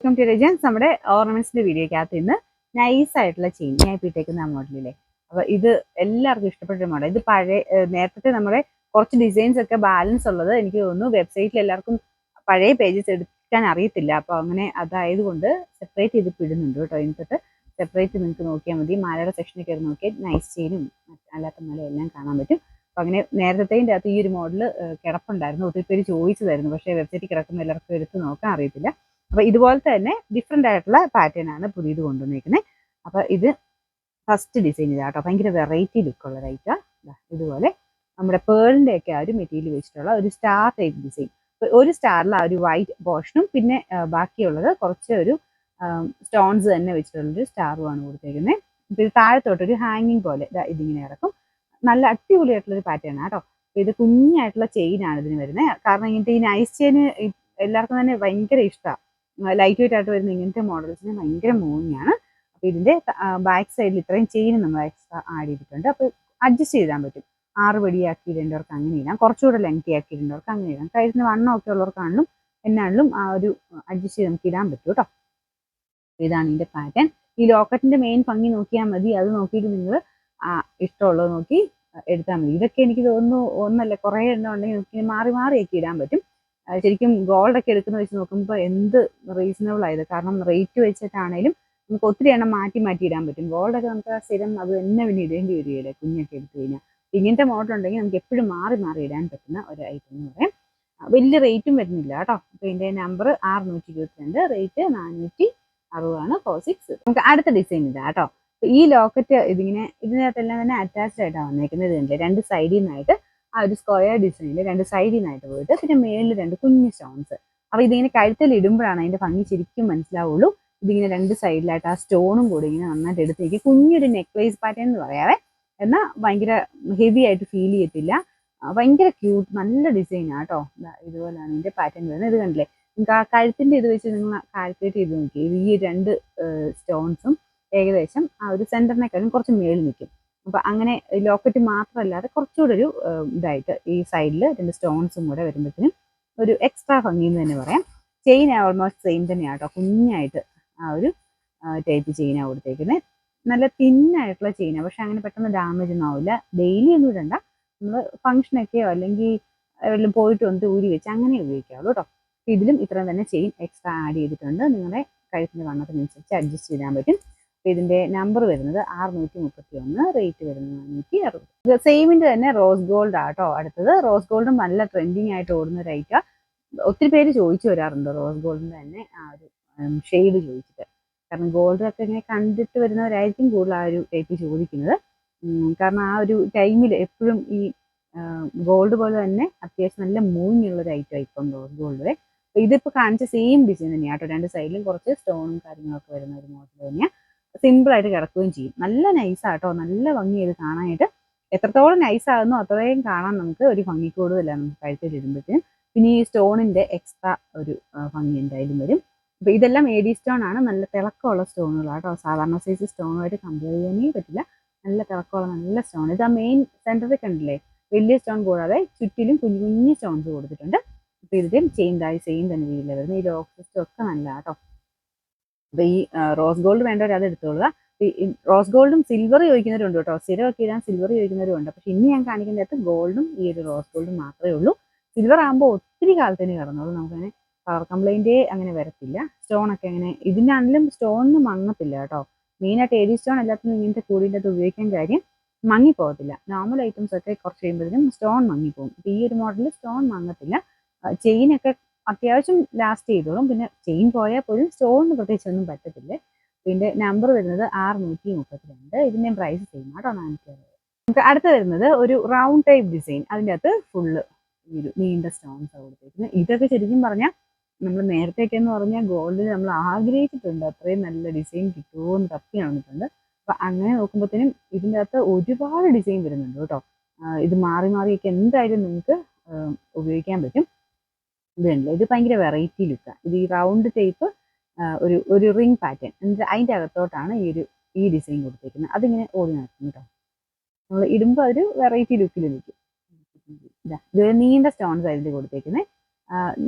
Welcome to രജൻസ്. നമ്മുടെ ഓർണമെന്റ്സിന്റെ വീഡിയോക്കകത്ത് ഇന്ന് nice ആയിട്ടുള്ള ചെയിൻ ഞാൻ ഇപ്പോൾ ഇട്ടേക്കുന്ന മോഡലില്ലേ. അപ്പൊ ഇത് എല്ലാവർക്കും ഇഷ്ടപ്പെട്ട മോഡൽ. ഇത് പഴയ നേരത്തെ നമ്മുടെ കുറച്ച് ഡിസൈൻസ് ഒക്കെ ബാലൻസ് ഉള്ളത് എനിക്ക് തോന്നുന്നു വെബ്സൈറ്റിൽ എല്ലാവർക്കും പഴയ പേജസ് എടുക്കാൻ അറിയത്തില്ല. അപ്പൊ അങ്ങനെ അതായതുകൊണ്ട് സെപ്പറേറ്റ് ചെയ്ത് ഇടുന്നുണ്ട് കേട്ടോ. എന്നിട്ട് സെപ്പറേറ്റ് നിങ്ങൾക്ക് നോക്കിയാൽ മതി. മാലയുടെ സെക്ഷനിൽ കയറി നോക്കിയാൽ നൈസ് ചെയിനും അല്ലാത്ത മാലയും എല്ലാം കാണാൻ പറ്റും. അപ്പൊ അങ്ങനെ നേരത്തേൻ്റെ അകത്ത് ഈ ഒരു മോഡൽ കിടപ്പുണ്ടായിരുന്നു. ഒത്തിരി പേര് ചോദിച്ചതായിരുന്നു. പക്ഷേ വെബ്സൈറ്റിൽ കിടക്കുന്ന എല്ലാവർക്കും എടുത്ത് നോക്കാൻ അറിയത്തില്ല. അപ്പൊ ഇതുപോലത്തെ തന്നെ ഡിഫറെന്റ് ആയിട്ടുള്ള പാറ്റേൺ ആണ് പുതിയത് കൊണ്ടുവന്നിരിക്കുന്നത്. അപ്പൊ ഇത് ഫസ്റ്റ് ഡിസൈൻ ഇതാട്ടോ. ഭയങ്കര വെറൈറ്റി ലുക്കുള്ള ലൈറ്റാ. ഇതുപോലെ നമ്മുടെ പേളിന്റെ ഒക്കെ ആ ഒരു മെറ്റീരിയൽ വെച്ചിട്ടുള്ള ഒരു സ്റ്റാർ ടൈപ്പ് ഡിസൈൻ. ഒരു സ്റ്റാറിൽ ആ ഒരു വൈറ്റ് പോർഷനും പിന്നെ ബാക്കിയുള്ളത് കുറച്ച് ഒരു സ്റ്റോൺസ് തന്നെ വെച്ചിട്ടുള്ളൊരു സ്റ്റാറുമാണ് കൊടുത്തേക്കുന്നത്. ഇപ്പൊ ഇത് താഴത്തോട്ടൊരു ഹാങ്ങിങ് പോലെ ഇതിങ്ങനെ ഇറക്കും. നല്ല അടിപൊളിയായിട്ടുള്ളൊരു പാറ്റേൺ ആട്ടോ. ഇത് കുഞ്ഞായിട്ടുള്ള ചെയിൻ ആണ് ഇതിന് വരുന്നത്. കാരണം ഇങ്ങനത്തെ ഈ നൈസ് ചെയിന് എല്ലാവർക്കും തന്നെ ഭയങ്കര ഇഷ്ടമാണ്. ലൈറ്റ് വെയിറ്റ് ആയിട്ട് വരുന്ന ഇങ്ങനത്തെ മോഡൽസിന് ഭയങ്കര മൂവിങ്ങാണ്. അപ്പോൾ ഇതിന്റെ ബാക്ക് സൈഡിൽ ഇത്രയും ചെയിൻ നമ്മൾ എക്സ്ട്രാ ആഡ് ചെയ്തിട്ടുണ്ട്. അപ്പോൾ അഡ്ജസ്റ്റ് ചെയ്താൻ പറ്റും. 6 പടിയാക്കി ഇടേണ്ടവർക്ക് അങ്ങനെ ഇടാം, കുറച്ചുകൂടെ ലെങ്തി ആക്കി ഇടേണ്ടവർക്ക് അങ്ങനെ ഇടാം. കഴുത്തിന് വണ്ണം ഒക്കെ ഉള്ളവർക്കാണെങ്കിലും എന്നാണെങ്കിലും ആ ഒരു അഡ്ജസ്റ്റ് ചെയ്ത് നമുക്ക് ഇടാൻ പറ്റും കേട്ടോ. ഇതാണ് ഇതിന്റെ പാറ്റേൺ. ഈ ലോക്കറ്റിന്റെ മെയിൻ ഭംഗി നോക്കിയാൽ മതി. അത് നോക്കിയിട്ട് നിങ്ങൾ ഇഷ്ടമുള്ളത് നോക്കി എടുത്താൽ മതി. ഇതൊക്കെ എനിക്ക് തോന്നുന്നു ഒന്നല്ല കുറേ എണ്ണം ഉണ്ടെങ്കിൽ നമുക്ക് മാറി മാറിയൊക്കെ ഇടാൻ പറ്റും. ശരിക്കും ഗോൾഡൊക്കെ എടുക്കുന്ന വെച്ച് നോക്കുമ്പോൾ എന്ത് റീസണബിൾ ആയത്. കാരണം റേറ്റ് വെച്ചിട്ടാണേലും നമുക്ക് ഒത്തിരി എണ്ണം മാറ്റി മാറ്റി ഇടാൻ പറ്റും. ഗോൾഡൊക്കെ നമുക്ക് സ്ഥിരം അത് തന്നെ പിന്നെ ഇടേണ്ടി വരികയില്ല കുഞ്ഞൊക്കെ എടുത്തു കഴിഞ്ഞാൽ. ഇങ്ങനത്തെ മോഡൽ ഉണ്ടെങ്കിൽ നമുക്ക് എപ്പോഴും മാറി മാറി ഇടാൻ പറ്റുന്ന ഒരു ഐറ്റം എന്ന് പറയാം. വലിയ റേറ്റും വരുന്നില്ല കേട്ടോ. അപ്പോൾ ഇതിന്റെ നമ്പർ 622, റേറ്റ് 460 46. നമുക്ക് അടുത്ത ഡിസൈൻ ഇതാ കേട്ടോ. ഈ ലോക്കറ്റ് ഇതിനകത്തെല്ലാം തന്നെ അറ്റാച്ച്ഡ് ആയിട്ടാണ് വന്നേക്കുന്നത്. ഇതിന്റെ രണ്ട് സൈഡിൽ നിന്നായിട്ട് ആ ഒരു സ്ക്വയർ ഡിസൈനിൽ രണ്ട് സൈഡിൽ നിന്നായിട്ട് പോയിട്ട് പിന്നെ മേളിൽ രണ്ട് കുഞ്ഞു സ്റ്റോൺസ്. അപ്പൊ ഇതിങ്ങനെ കഴുത്തിൽ ഇടുമ്പോഴാണ് അതിന്റെ ഭംഗി ശരിക്കും മനസ്സിലാവുള്ളൂ. ഇതിങ്ങനെ രണ്ട് സൈഡിലായിട്ട് ആ സ്റ്റോണും കൂടി ഇങ്ങനെ നന്നായിട്ട് എടുത്തേക്ക് കുഞ്ഞൊരു നെക്ലേസ് പാറ്റേൺ എന്ന് പറയാവേ. എന്നാൽ ഭയങ്കര ഹെവി ആയിട്ട് ഫീൽ ചെയ്യത്തില്ല. ഭയങ്കര ക്യൂട്ട് നല്ല ഡിസൈനാണ് കേട്ടോ. ഇതുപോലെയാണ് ഇതിന്റെ പാറ്റേൺ വരുന്നത്. ഇത് കണ്ടില്ലേ, നിങ്ങൾക്ക് ആ കഴുത്തിന്റെ ഇത് വെച്ച് നിങ്ങൾ കാൽക്കുലേറ്റ് ചെയ്ത് നോക്കി. ഈ രണ്ട് സ്റ്റോൺസും ഏകദേശം ആ ഒരു സെന്ററിനേക്കാളും കുറച്ച് മേളിൽ നിൽക്കും. അപ്പൊ അങ്ങനെ ലോക്കറ്റ് മാത്രമല്ലാതെ കുറച്ചുകൂടെ ഒരു ഇതായിട്ട് ഈ സൈഡിൽ രണ്ട് സ്റ്റോൺസും കൂടെ വരുമ്പോഴത്തേനും ഒരു എക്സ്ട്രാ ഭംഗി എന്ന് തന്നെ പറയാം. ചെയിൻ ഓൾമോസ്റ്റ് സെയിം തന്നെയാണ് കേട്ടോ. കുഞ്ഞായിട്ട് ആ ഒരു ടൈപ്പ് ചെയിനാണ് കൊടുത്തേക്കുന്നത്. നല്ല തിന്നായിട്ടുള്ള ചെയിനാണ്. പക്ഷെ അങ്ങനെ പെട്ടെന്ന് ഡാമേജ് ഒന്നും ആവില്ല. ഡെയിലി ഒന്നും ഇടണ്ട. നമ്മൾ ഫംഗ്ഷനൊക്കെയോ അല്ലെങ്കിൽ എവിടെയും പോയിട്ട് വന്നിട്ട് ഊരി വെച്ച് അങ്ങനെ ഉപയോഗിക്കാവുള്ളൂ കേട്ടോ. ഇതിലും ഇത്രയും തന്നെ ചെയിൻ എക്സ്ട്രാ ആഡ് ചെയ്തിട്ടുണ്ട്. നിങ്ങളുടെ കഴുത്തിന്റെ വണ്ണത്തിനനുസരിച്ച് അഡ്ജസ്റ്റ് ചെയ്യാൻ പറ്റും. ഇതിന്റെ നമ്പർ വരുന്നത് 631, റേറ്റ് വരുന്നത് 460. സെയിമിന്റെ തന്നെ റോസ് ഗോൾഡ് ആട്ടോ അടുത്തത്. റോസ് ഗോൾഡും നല്ല ട്രെൻഡിങ് ആയിട്ട് ഓടുന്ന ഒരു ഐറ്റാ. ഒത്തിരി പേര് ചോദിച്ചു വരാറുണ്ട് റോസ് ഗോൾഡിന്റെ തന്നെ ആ ഒരു ഷെയ്ഡ് ചോദിച്ചിട്ട്. കാരണം ഗോൾഡൊക്കെ ഇങ്ങനെ കണ്ടിട്ട് വരുന്നവരായിരിക്കും കൂടുതൽ ആ ഒരു ടൈപ്പ് ചോദിക്കുന്നത്. കാരണം ആ ഒരു ടൈമിൽ എപ്പോഴും ഈ ഗോൾഡ് പോലെ തന്നെ അത്യാവശ്യം നല്ല മൂവിങ് ഉള്ള ഒരു ഐറ്റം ഇപ്പം റോസ് ഗോൾഡ്. ഇതിപ്പോൾ കാണിച്ച സെയിം ഡിസൈൻ തന്നെയാണ് കേട്ടോ. രണ്ട് സൈഡിലും കുറച്ച് സ്റ്റോണും കാര്യങ്ങളൊക്കെ വരുന്ന ഒരു മോഡൽ തന്നെയാണ്. സിമ്പിൾ ആയിട്ട് കിടക്കുകയും ചെയ്യും. നല്ല നൈസാട്ടോ, നല്ല ഭംഗി ചെയ്ത് കാണാനായിട്ട്. എത്രത്തോളം നൈസ് ആകുന്നു അത്രയും കാണാൻ നമുക്ക് ഒരു ഭംഗി കൂടുതലാണ് നമുക്ക് കഴുത്തിൽ ഇടുമ്പോഴത്തേനും. പിന്നെ ഈ സ്റ്റോണിന്റെ എക്സ്ട്രാ ഒരു ഭംഗി എന്തായാലും വരും. അപ്പൊ ഇതെല്ലാം AD സ്റ്റോൺ ആണ്. നല്ല തിളക്കമുള്ള സ്റ്റോണുകളാട്ടോ. സാധാരണ സൈസ് സ്റ്റോണുമായിട്ട് കമ്പയർ ചെയ്യാനേ പറ്റില്ല. നല്ല തിളക്കമുള്ള നല്ല സ്റ്റോൺ. ഇത് ആ മെയിൻ സെന്ററിൽ കണ്ടില്ലേ, വലിയ സ്റ്റോൺ കൂടാതെ ചുറ്റിലും കുഞ്ഞു കുഞ്ഞു സ്റ്റോൺസ് കൊടുത്തിട്ടുണ്ട്. അപ്പൊ ഇതിന്റെയും സെയിം തന്നെ രീതിയിലാണ് വരുന്നത്. ഈ ലോക്ക് സിസ്റ്റം ഒക്കെ നല്ലതാട്ടോ. അപ്പൊ ഈ റോസ് ഗോൾഡ് വേണ്ടവർ അത് എടുത്തോളുക. റോസ് ഗോൾഡും സിൽവർ ചോദിക്കുന്നവരുണ്ട് കേട്ടോ. സ്ഥിരമൊക്കെ ഇടാൻ സിൽവർ ചോദിക്കുന്നവരുണ്ട്. പക്ഷെ ഇന്ന് ഞാൻ കാണിക്കുന്നതിനകത്ത് ഗോൾഡും ഈ ഒരു റോസ് ഗോൾഡും മാത്രമേ ഉള്ളൂ. സിൽവർ ആകുമ്പോൾ ഒത്തിരി കാലത്തിന് കിടന്നോളൂ. നമുക്കങ്ങനെ കളർ കംപ്ലൈൻറ്റേ അങ്ങനെ വരത്തില്ല. സ്റ്റോണൊക്കെ അങ്ങനെ ഇതിനാണെങ്കിലും സ്റ്റോണിന് മങ്ങത്തില്ല കേട്ടോ. മെയിനായിട്ട് AD സ്റ്റോൺ എല്ലാത്തിനും ഇങ്ങനത്തെ കൂടിൻ്റെ അത് ഉപയോഗിക്കാൻ കാര്യം മങ്ങിപ്പോകത്തില്ല. നോർമൽ ഐറ്റംസ് ഒക്കെ കുറച്ച് കഴിയുമ്പോഴത്തേനും സ്റ്റോൺ മങ്ങിപ്പോകും. ഈ ഒരു മോഡലിൽ സ്റ്റോൺ മങ്ങത്തില്ല. ചെയിനൊക്കെ അത്യാവശ്യം ലാസ്റ്റ് ചെയ്തോളും. പിന്നെ ചെയിൻ പോയാൽ പോലും സ്റ്റോണിന് പ്രത്യേകിച്ച് ഒന്നും പറ്റത്തില്ല. ഇതിന്റെ നമ്പർ വരുന്നത് 632. ഇതിന്റെ പ്രൈസ് സെയിം കേട്ടോ, 460. നമുക്ക് അടുത്ത് വരുന്നത് ഒരു റൗണ്ട് ടൈപ്പ് ഡിസൈൻ. അതിൻ്റെ അകത്ത് ഫുള്ള് ഈ ഒരു നീണ്ട സ്റ്റോൺസ് കൊടുത്തിരിക്കുന്നത്. ഇതൊക്കെ ശരിക്കും പറഞ്ഞാൽ നമ്മൾ നേരത്തെയൊക്കെ എന്ന് പറഞ്ഞാൽ ഗോൾഡിൽ നമ്മൾ ആഗ്രഹിച്ചിട്ടുണ്ട് അത്രയും നല്ല ഡിസൈൻ കിട്ടുമോ എന്ന് തപ്പി വന്നിട്ടുണ്ട്. അപ്പൊ അങ്ങനെ നോക്കുമ്പോഴത്തേനും ഇതിൻ്റെ അകത്ത് ഒരുപാട് ഡിസൈൻ വരുന്നുണ്ട് കേട്ടോ. ഇത് മാറി മാറിയൊക്കെ എന്തായാലും നിങ്ങൾക്ക് ഉപയോഗിക്കാൻ പറ്റും. ഇത് കണ്ടില്ലേ, ഇത് ഭയങ്കര വെറൈറ്റി ലുക്കാണ്. ഇത് ഈ റൗണ്ട് ടൈപ്പ് ഒരു റിംഗ് പാറ്റേൺ. എന്നിട്ട് അതിൻ്റെ അകത്തോട്ടാണ് ഈ ഡിസൈൻ കൊടുത്തിരിക്കുന്നത്. അതിങ്ങനെ ഓടി നടക്കും കേട്ടോ. നമ്മൾ ഇടുമ്പോൾ ഒരു വെറൈറ്റി ലുക്കിൽ നിൽക്കും. ഇത് നീണ്ട സ്റ്റോൺസ് ആയിട്ട് കൊടുത്തേക്കുന്നത്.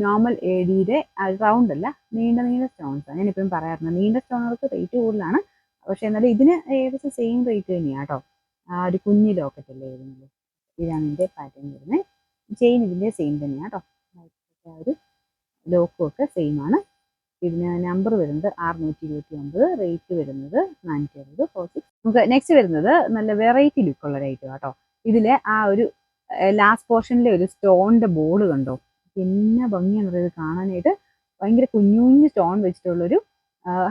നോർമൽ ADയുടെ റൗണ്ട് അല്ല, നീണ്ട സ്റ്റോൺസാണ്. ഞാൻ എപ്പോഴും പറയാറുണ്ട് നീണ്ട സ്റ്റോണുകൾക്ക് റേറ്റ് കൂടുതലാണ്, പക്ഷെ എന്നാലും ഇതിന് ഏകദേശം സെയിം റേറ്റ് തന്നെയാണ് കേട്ടോ. ഒരു കുഞ്ഞ് ലോക്കറ്റ് അല്ലേ വരുന്നത്. ഇതാണ് ഇതിൻ്റെ പാറ്റേൺ വരുന്നത്. ചെയിൻ ഇതിൻ്റെ സെയിം തന്നെയാണ് കേട്ടോ. ഒരു ലോക്കും ഒക്കെ സെയിം ആണ്. ഇതിന് നമ്പർ വരുന്നത് 629, റേറ്റ് വരുന്നത് 460. നമുക്ക് നെക്സ്റ്റ് വരുന്നത് നല്ല വെറൈറ്റി ലുക്കുള്ള ഒരു ഐറ്റം കേട്ടോ. ഇതിലെ ആ ഒരു ലാസ്റ്റ് പോർഷനിലെ ഒരു സ്റ്റോണിന്റെ ബോൾ കണ്ടോ, പിന്നെ ഭംഗിയാണ് പറയുന്നത് കാണാനായിട്ട്. ഭയങ്കര കുഞ്ഞു സ്റ്റോൺ വെച്ചിട്ടുള്ളൊരു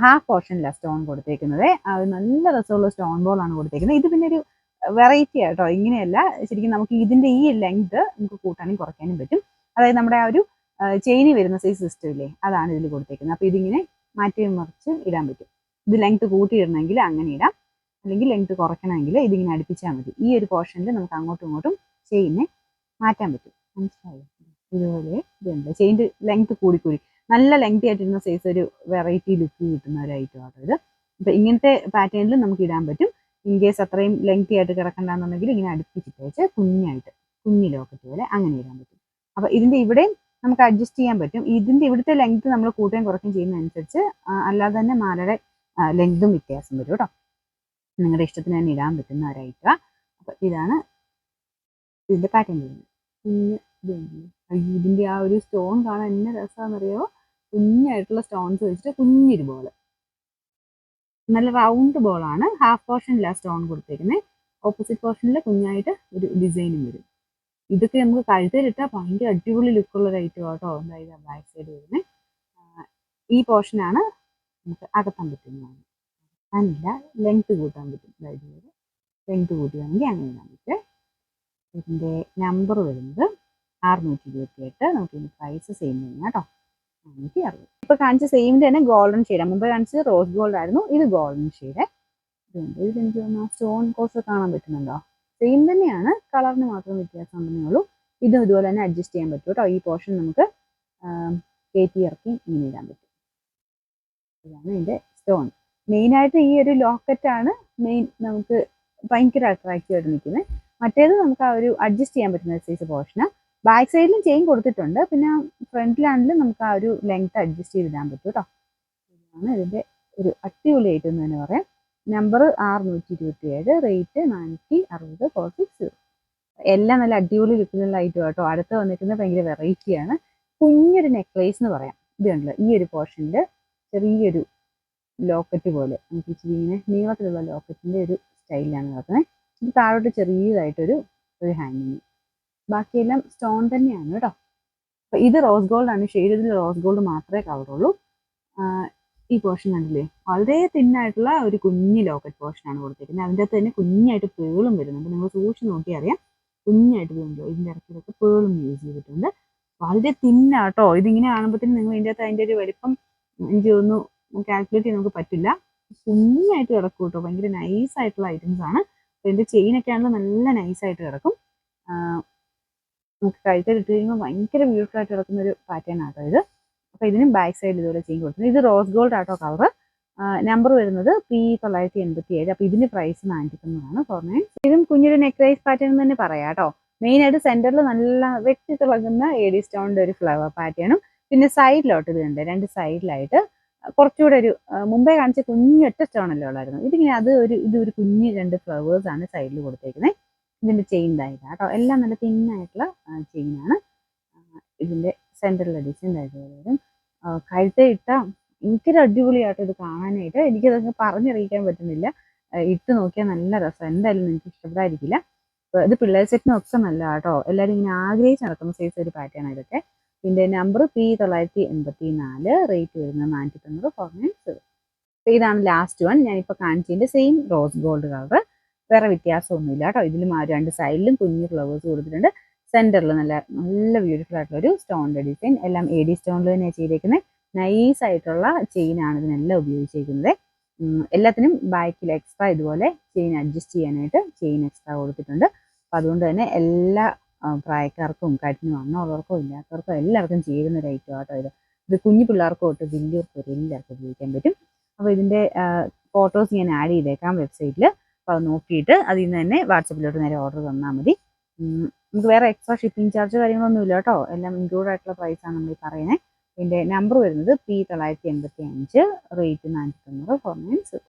ഹാഫ് പോർഷനിലാണ് സ്റ്റോൺ കൊടുത്തേക്കുന്നത്. നല്ല രസമുള്ള സ്റ്റോൺ ബോളാണ് കൊടുത്തേക്കുന്നത്. ഇത് പിന്നെ ഒരു വെറൈറ്റി ആട്ടോ. ഇങ്ങനെയല്ല, ശരിക്കും നമുക്ക് ഇതിന്റെ ഈ ലെങ്ത് നമുക്ക് കൂട്ടാനും കുറയ്ക്കാനും പറ്റും. അതായത് നമ്മുടെ ആ ഒരു ചെയിനി വരുന്ന സൈസ് സിസ്റ്റം ഇല്ലേ, അതാണ് ഇതിൽ കൊടുത്തേക്കുന്നത്. അപ്പോൾ ഇതിങ്ങനെ മാറ്റി മറിച്ച് ഇടാൻ പറ്റും. ഇത് ലെങ്ത് കൂട്ടിയിടണമെങ്കിൽ അങ്ങനെ ഇടാം, അല്ലെങ്കിൽ ലെങ്ത് കുറയ്ക്കണമെങ്കിൽ ഇതിങ്ങനെ അടുപ്പിച്ചാൽ മതി. ഈ ഒരു പോർഷനിൽ നമുക്ക് അങ്ങോട്ടും ഇങ്ങോട്ടും ചെയിനെ മാറ്റാൻ പറ്റും. മനസ്സിലായോ? ഇതുപോലെ ഇതുണ്ട്. ചെയിൻ്റെ ലെങ്ത് കൂടി നല്ല ലെങ്തി ആയിട്ടിരുന്ന സൈസ് ഒരു വെറൈറ്റി ലുക്ക് കിട്ടുന്ന ഒരു ഐറ്റം ആട്ടോ ഇത്. അപ്പം ഇങ്ങനത്തെ പാറ്റേണിൽ നമുക്ക് ഇടാൻ പറ്റും. ഇൻ കേസ് അത്രയും ലെങ്തി ആയിട്ട് കിടക്കണ്ടെന്നുണ്ടെങ്കിൽ ഇങ്ങനെ അടുപ്പിച്ചിട്ട് വെച്ച് കുഞ്ഞു ലോക്കറ്റ് പോലെ അങ്ങനെ ഇടാൻ പറ്റും. അപ്പം ഇതിൻ്റെ ഇവിടെയും നമുക്ക് അഡ്ജസ്റ്റ് ചെയ്യാൻ പറ്റും. ഇതിൻ്റെ ഇവിടുത്തെ ലെങ്ത് നമ്മൾ കൂട്ടുകയും കുറയ്ക്കുകയും ചെയ്യുന്നതനുസരിച്ച് അല്ലാതെ തന്നെ മാലയുടെ ലെങ്തും വ്യത്യാസം വരും കേട്ടോ. നിങ്ങളുടെ ഇഷ്ടത്തിന് തന്നെ ഇടാൻ പറ്റുന്ന ഒരു ഐറ്റം. അപ്പം ഇതാണ് ഇതിൻ്റെ പാറ്റേൺ വരുന്നത്. ഇതിൻ്റെ ആ ഒരു സ്റ്റോൺ കാണാൻ എന്നെ രസമാണെന്നറിയോ. കുഞ്ഞായിട്ടുള്ള സ്റ്റോൺസ് വെച്ചിട്ട് കുഞ്ഞൊരു ബോൾ, നല്ല റൗണ്ട് ബോളാണ്. ഹാഫ് പോർഷനിലാണ് സ്റ്റോൺ കൊടുത്തേക്കുന്നത്. ഓപ്പോസിറ്റ് പോർഷനിൽ കുഞ്ഞായിട്ട് ഒരു ഡിസൈനും വരും. ഇതൊക്കെ നമുക്ക് കഴുത്തിലിട്ടാൽ ഭയങ്കര അടിപൊളി ലുക്കുള്ള ഒരു ഐറ്റം കേട്ടോ. അതായത് ബാക്ക് സൈഡ് വരുന്നത് ഈ പോർഷനാണ് നമുക്ക് അകത്താൻ പറ്റുന്നതാണ്. അല്ല ലെങ്ത് കൂട്ടാൻ പറ്റും. അതായത് ലെങ്ത് കൂട്ടുകയാണെങ്കിൽ അങ്ങനെ ഇടാൻ പറ്റും. ഇതിൻ്റെ നമ്പർ വരുന്നത് 628. നമുക്ക് ഇതിന് പ്രൈസ് സെയിം തന്നെയാണ് കേട്ടോ, 460. ഇപ്പോൾ കാണിച്ച സെയിമിൻ്റെ തന്നെ ഗോൾഡൻ ഷെയ്ഡ്. മുമ്പ് കാണിച്ചത് റോസ് ഗോൾഡ് ആയിരുന്നു, ഇത് ഗോൾഡൻ ഷെയ്ഡ്. ഇതുണ്ട്. ഇതിലെനിക്ക് തോന്നുന്നു സ്റ്റോൺ കോഴ്സ് കാണാൻ പറ്റുന്നുണ്ടോ? സെയിം തന്നെയാണ്, കളറിന് മാത്രം വ്യത്യാസം ഉണ്ടെന്നേ ഉള്ളൂ. ഇതും ഇതുപോലെ തന്നെ അഡ്ജസ്റ്റ് ചെയ്യാൻ പറ്റും കേട്ടോ. ഈ പോർഷൻ നമുക്ക് കയറ്റി ഇറക്കി ഇങ്ങനെ ഇടാൻ പറ്റും. ഇതാണ് ഇതിൻ്റെ സ്റ്റോൺ. മെയിനായിട്ട് ഈ ഒരു ലോക്കറ്റാണ് നമുക്ക് ഭയങ്കര അട്രാക്റ്റീവ് ആയിട്ട് നിൽക്കുന്നത്. മറ്റേത് നമുക്ക് ആ ഒരു അഡ്ജസ്റ്റ് ചെയ്യാൻ പറ്റുന്ന സൈസ് പോർഷന്. ബാക്ക് സൈഡിലും ചെയിൻ കൊടുത്തിട്ടുണ്ട്, പിന്നെ ഫ്രണ്ടിലാണെങ്കിലും നമുക്ക് ആ ഒരു ലെങ്ത് അഡ്ജസ്റ്റ് ചെയ്തിടാൻ പറ്റും കേട്ടോ. ഇതാണ് ഇതിൻ്റെ ഒരു അടിപൊളി ഐറ്റം എന്ന് തന്നെ പറയാം. Number 627, rate 460. എല്ലാം നല്ല അടിപൊളി ലുക്കിലുള്ള ഐറ്റം കേട്ടോ. അടുത്ത് വന്നിരിക്കുന്നത് ഭയങ്കര വെറൈറ്റിയാണ്. കുഞ്ഞൊരു നെക്ലേസ് എന്ന് പറയാം. ഇത് കണ്ടല്ലോ, ഈ ഒരു പോർഷനിൽ ചെറിയൊരു ലോക്കറ്റ് പോലെ നമുക്ക് ഇച്ചിരി ഇങ്ങനെ നീളത്തിലുള്ള ലോക്കറ്റിൻ്റെ ഒരു സ്റ്റൈലിലാണ് നടക്കുന്നത്. ഇത് താഴോട്ട് ചെറിയതായിട്ടൊരു ഹാങ്ങിങ്. ബാക്കിയെല്ലാം സ്റ്റോൺ തന്നെയാണ് കേട്ടോ. അപ്പോൾ ഇത് റോസ് ഗോൾഡ് ആണ് ഷെയ്ഡ്. ഇതിൽ റോസ് ഗോൾഡ് മാത്രമേ കളറുള്ളൂ. ഈ പോർഷൻ കണ്ടില്ലേ, വളരെ തിന്നായിട്ടുള്ള ഒരു കുഞ്ഞ് ലോക്കറ്റ് പോർഷനാണ് കൊടുത്തിരിക്കുന്നത്. അതിൻ്റെ അകത്ത് തന്നെ കുഞ്ഞായിട്ട് പേളും വരുന്നുണ്ട്. നിങ്ങൾ സൂക്ഷിച്ച് നോക്കി അറിയാം, കുഞ്ഞായിട്ട് വരുന്നുണ്ടോ. ഇതിൻ്റെ ഇടയ്ക്കിലൊക്കെ പേളും യൂസ് ചെയ്തിട്ടുണ്ട്. വളരെ തിന്നാട്ടോ. ഇതിങ്ങനെ കാണുമ്പോഴത്തേനും നിങ്ങൾ ഇതിൻ്റെ അകത്ത് അതിൻ്റെ ഒരു വലിപ്പം എനിക്ക് തോന്നുന്നു കാൽക്കുലേറ്റ് ചെയ്യാൻ നമുക്ക് പറ്റില്ല. കുഞ്ഞായിട്ട് കിടക്കും കേട്ടോ. ഭയങ്കര നൈസായിട്ടുള്ള ഐറ്റംസ് ആണ്. ഇതിൻ്റെ ചെയിനൊക്കെ ആണെങ്കിൽ നല്ല നൈസായിട്ട് കിടക്കും. നമുക്ക് കഴുത്തിലിട്ട് കഴിയുമ്പോൾ ഭയങ്കര ബ്യൂട്ടിഫുൾ ആയിട്ട് കിടക്കുന്ന ഒരു പാറ്റേൺ ആട്ടോ ഇത്. അപ്പോൾ ഇതിനും ബാക്ക് സൈഡിൽ ഇതുപോലെ ചെയിൻ കൊടുക്കുന്നത്. ഇത് റോസ് ഗോൾഡ് ആട്ടോ കളർ. നമ്പർ വരുന്നത് P987. അപ്പോൾ ഇതിന് പ്രൈസ് 490 പറഞ്ഞത്. ഇതും കുഞ്ഞൊരു നെക്ലേസ് പാറ്റേൺ തന്നെ പറയാം കേട്ടോ. മെയിനായിട്ട് സെൻറ്ററിൽ നല്ല വെട്ടി തിളങ്ങുന്ന AD സ്റ്റോണിൻ്റെ ഒരു ഫ്ലവർ പാറ്റേണും, പിന്നെ സൈഡിലോട്ട് ഇത് ഉണ്ട്, 2 സൈഡിലായിട്ട് കുറച്ചുകൂടെ ഒരു മുമ്പേ കാണിച്ച കുഞ്ഞൊറ്റ സ്റ്റോണല്ലേ ഉള്ളായിരുന്നു. ഇതിങ്ങനെ ഇതൊരു കുഞ്ഞ് 2 ഫ്ലവേഴ്സാണ് സൈഡിൽ കൊടുത്തേക്കുന്നത്. ഇതിൻ്റെ ചെയിൻ ഇതായിട്ടാണ് കേട്ടോ. എല്ലാം നല്ല തിന്നായിട്ടുള്ള ചെയിനാണ്. ഇതിൻ്റെ സെൻറ്ററിലെ ഡിസൈൻ വരും. കഴുത്തെ ഇട്ടാൽ ഭയങ്കര അടിപൊളിയായിട്ട് ഇത് കാണാനായിട്ട്. എനിക്കതൊക്കെ പറഞ്ഞറിയിക്കാൻ പറ്റുന്നില്ല. ഇട്ട് നോക്കിയാൽ നല്ല രസം. എന്തായാലും നിങ്ങൾക്ക് ഇഷ്ടപ്പെടാതിരിക്കില്ല. ഇത് പിള്ളേർ സെറ്റിനൊക്കെ നല്ല കേട്ടോ. എല്ലാവരും ഇങ്ങനെ ആഗ്രഹിച്ച് നടക്കുന്ന സൈസ് ഒരു പാറ്റേൺ ഇതൊക്കെ. ഇതിൻ്റെ നമ്പർ P984, റേറ്റ് വരുന്നത് 490 ഫോർമാറ്റ്. അപ്പോൾ ഇതാണ് ലാസ്റ്റ് വൺ. ഞാനിപ്പോൾ കാണിച്ചതിൻ്റെ സെയിം റോസ് ഗോൾഡ് കളർ. വേറെ വ്യത്യാസമൊന്നുമില്ല കേട്ടോ. ഇതിലും ആ 2 സൈഡിലും കുഞ്ഞു ഫ്ലവേഴ്സ് കൊടുത്തിട്ടുണ്ട്. സെൻറ്ററിൽ നല്ല ബ്യൂട്ടിഫുൾ ആയിട്ടുള്ള ഒരു സ്റ്റോണിൻ്റെ ഡിസൈൻ. എല്ലാം AD സ്റ്റോണിൽ തന്നെയാണ് ചെയ്തേക്കുന്നത്. നൈസായിട്ടുള്ള ചെയിനാണ് ഇതിനെല്ലാം ഉപയോഗിച്ചിരിക്കുന്നത്. എല്ലാത്തിനും ബാക്കിൽ എക്സ്ട്രാ ഇതുപോലെ ചെയിൻ അഡ്ജസ്റ്റ് ചെയ്യാനായിട്ട് ചെയിൻ എക്സ്ട്രാ കൊടുത്തിട്ടുണ്ട്. അപ്പോൾ അതുകൊണ്ട് തന്നെ എല്ലാ പ്രായക്കാർക്കും കഴുത്തിന് വണ്ണമുള്ളവർക്കോ ഇല്ലാത്തവർക്കോ എല്ലാവർക്കും ചേരുന്ന ഒരു ഐറ്റം ആട്ടോ ഇത്. ഇത് കുഞ്ഞു പിള്ളേർക്കോ തൊട്ട് വലിയവർക്കോ എല്ലാവർക്കും ഉപയോഗിക്കാൻ പറ്റും. അപ്പോൾ ഇതിൻ്റെ ഫോട്ടോസ് ഞാൻ ആഡ് ചെയ്തേക്കാം വെബ്സൈറ്റിൽ. അപ്പോൾ അത് നോക്കിയിട്ട് അതിൽ നിന്ന് തന്നെ വാട്സപ്പിലോട്ട് നേരെ ഓർഡർ തന്നാൽ മതി. നമുക്ക് വേറെ എക്സ്ട്രാ ഷിപ്പിംഗ് ചാർജ് കാര്യങ്ങളൊന്നും ഇല്ല കേട്ടോ. എല്ലാം ഇൻക്ലൂഡ് ആയിട്ടുള്ള പ്രൈസാണ് നമ്മൾ പറയുന്നത്. ഇതിൻ്റെ നമ്പർ വരുന്നത് P985, റേറ്റ് 490, 496.